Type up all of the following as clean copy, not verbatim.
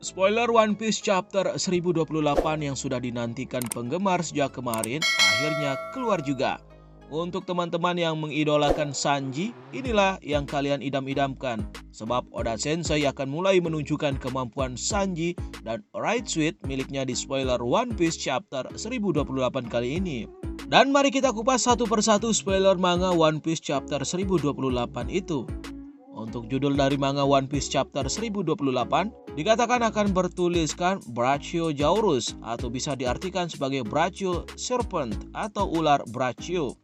Spoiler One Piece chapter 1028 yang sudah dinantikan penggemar sejak kemarin akhirnya keluar juga. Untuk teman-teman yang mengidolakan Sanji, inilah yang kalian idam-idamkan. Sebab Oda Sensei akan mulai menunjukkan kemampuan Sanji dan Right Sweet miliknya di spoiler One Piece chapter 1028 kali ini. Dan mari kita kupas satu persatu spoiler manga One Piece chapter 1028 itu. Untuk judul dari manga One Piece chapter 1028 dikatakan akan bertuliskan Brachiosaurus atau bisa diartikan sebagai Brachio Serpent atau ular Brachio.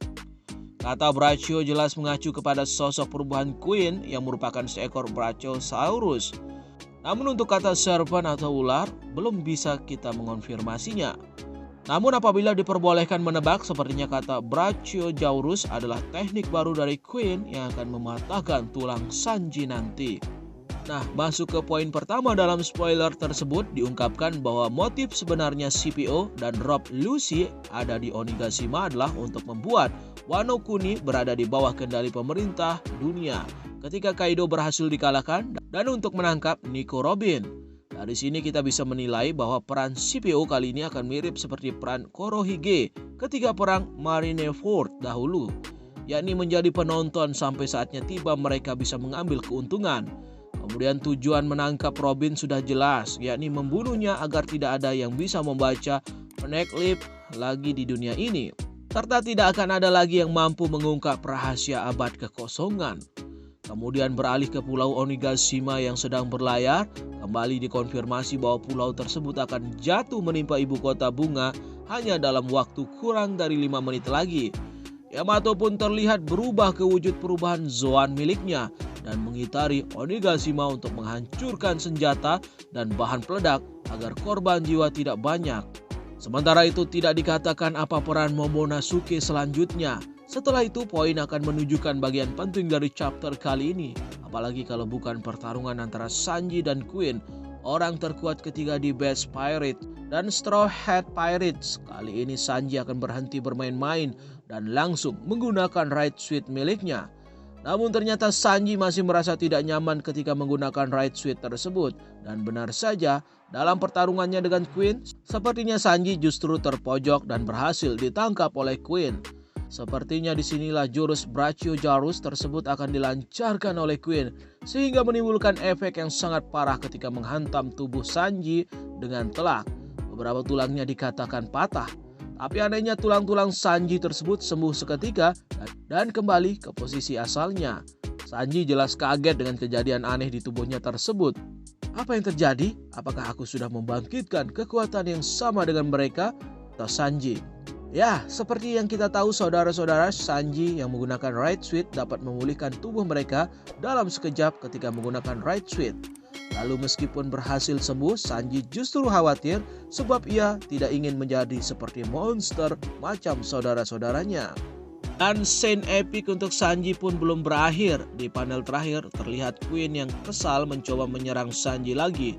Kata Brachio jelas mengacu kepada sosok perubahan Queen yang merupakan seekor Brachiosaurus. Namun untuk kata serpent atau ular belum bisa kita mengonfirmasinya. Namun apabila diperbolehkan menebak, sepertinya kata Brachiosaurus adalah teknik baru dari Queen yang akan mematahkan tulang Sanji nanti. Nah, masuk ke poin pertama dalam spoiler tersebut diungkapkan bahwa motif sebenarnya CPO dan Rob Lucy ada di Onigashima adalah untuk membuat Wano Kuni berada di bawah kendali pemerintah dunia ketika Kaido berhasil dikalahkan dan untuk menangkap Nico Robin. Dari sini kita bisa menilai bahwa peran CPO kali ini akan mirip seperti peran Kurohige ketika perang Marineford dahulu, yakni menjadi penonton sampai saatnya tiba mereka bisa mengambil keuntungan. Kemudian tujuan menangkap Robin sudah jelas, yakni membunuhnya agar tidak ada yang bisa membaca Poneglyph lagi di dunia ini. Serta tidak akan ada lagi yang mampu mengungkap rahasia abad kekosongan. Kemudian beralih ke Pulau Onigashima yang sedang berlayar, kembali dikonfirmasi bahwa pulau tersebut akan jatuh menimpa ibu kota bunga hanya dalam waktu kurang dari 5 menit lagi. Yamato pun terlihat berubah ke wujud perubahan Zoan miliknya dan mengitari Onigashima untuk menghancurkan senjata dan bahan peledak agar korban jiwa tidak banyak. Sementara itu tidak dikatakan apa peran Momonosuke selanjutnya. Setelah itu poin akan menunjukkan bagian penting dari chapter kali ini. Apalagi kalau bukan pertarungan antara Sanji dan Queen, orang terkuat ketiga di Best Pirate dan Straw Hat Pirates. Kali ini Sanji akan berhenti bermain-main dan langsung menggunakan Right Sweet miliknya. Namun ternyata Sanji masih merasa tidak nyaman ketika menggunakan Right Sweet tersebut. Dan benar saja, dalam pertarungannya dengan Queen, sepertinya Sanji justru terpojok dan berhasil ditangkap oleh Queen. Sepertinya disinilah jurus Brachiosaurus tersebut akan dilancarkan oleh Queen, sehingga menimbulkan efek yang sangat parah ketika menghantam tubuh Sanji dengan telak. Beberapa tulangnya dikatakan patah. Tapi anehnya tulang-tulang Sanji tersebut sembuh seketika dan kembali ke posisi asalnya. Sanji jelas kaget dengan kejadian aneh di tubuhnya tersebut. Apa yang terjadi? Apakah aku sudah membangkitkan kekuatan yang sama dengan mereka? Atau Sanji? Ya, seperti yang kita tahu saudara-saudara, Sanji yang menggunakan Right Sweet dapat memulihkan tubuh mereka dalam sekejap ketika menggunakan Right Sweet. Lalu meskipun berhasil sembuh, Sanji justru khawatir sebab ia tidak ingin menjadi seperti monster macam saudara-saudaranya. Dan scene epic untuk Sanji pun belum berakhir. Di panel terakhir terlihat Queen yang kesal mencoba menyerang Sanji lagi.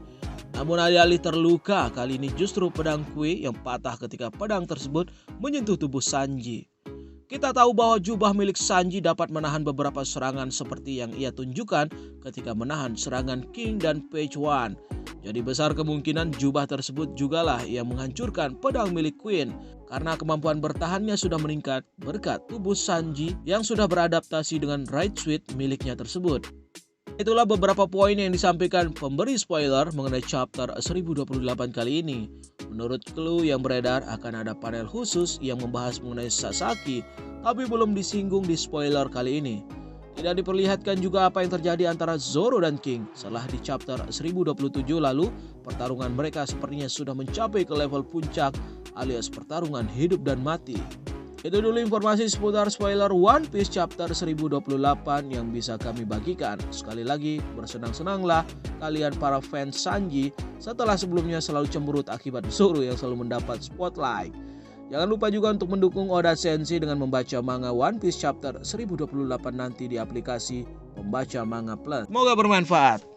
Namun alih-alih terluka, kali ini justru pedang Kui yang patah ketika pedang tersebut menyentuh tubuh Sanji. Kita tahu bahwa jubah milik Sanji dapat menahan beberapa serangan seperti yang ia tunjukkan ketika menahan serangan King dan Page One. Jadi besar kemungkinan jubah tersebut jugalah yang menghancurkan pedang milik Queen karena kemampuan bertahannya sudah meningkat berkat tubuh Sanji yang sudah beradaptasi dengan Right Sweet miliknya tersebut. Itulah beberapa poin yang disampaikan pemberi spoiler mengenai chapter 1028 kali ini. Menurut clue yang beredar akan ada panel khusus yang membahas mengenai Sasaki, tapi belum disinggung di spoiler kali ini. Tidak diperlihatkan juga apa yang terjadi antara Zoro dan King. Setelah di chapter 1027 lalu, pertarungan mereka sepertinya sudah mencapai ke level puncak alias pertarungan hidup dan mati. Itu dulu informasi seputar spoiler One Piece chapter 1028 yang bisa kami bagikan. Sekali lagi, bersenang-senanglah kalian para fans Sanji setelah sebelumnya selalu cemberut akibat Zoro yang selalu mendapat spotlight. Jangan lupa juga untuk mendukung Oda Sensei dengan membaca manga One Piece chapter 1028 nanti di aplikasi Pembaca Manga Plus. Semoga bermanfaat.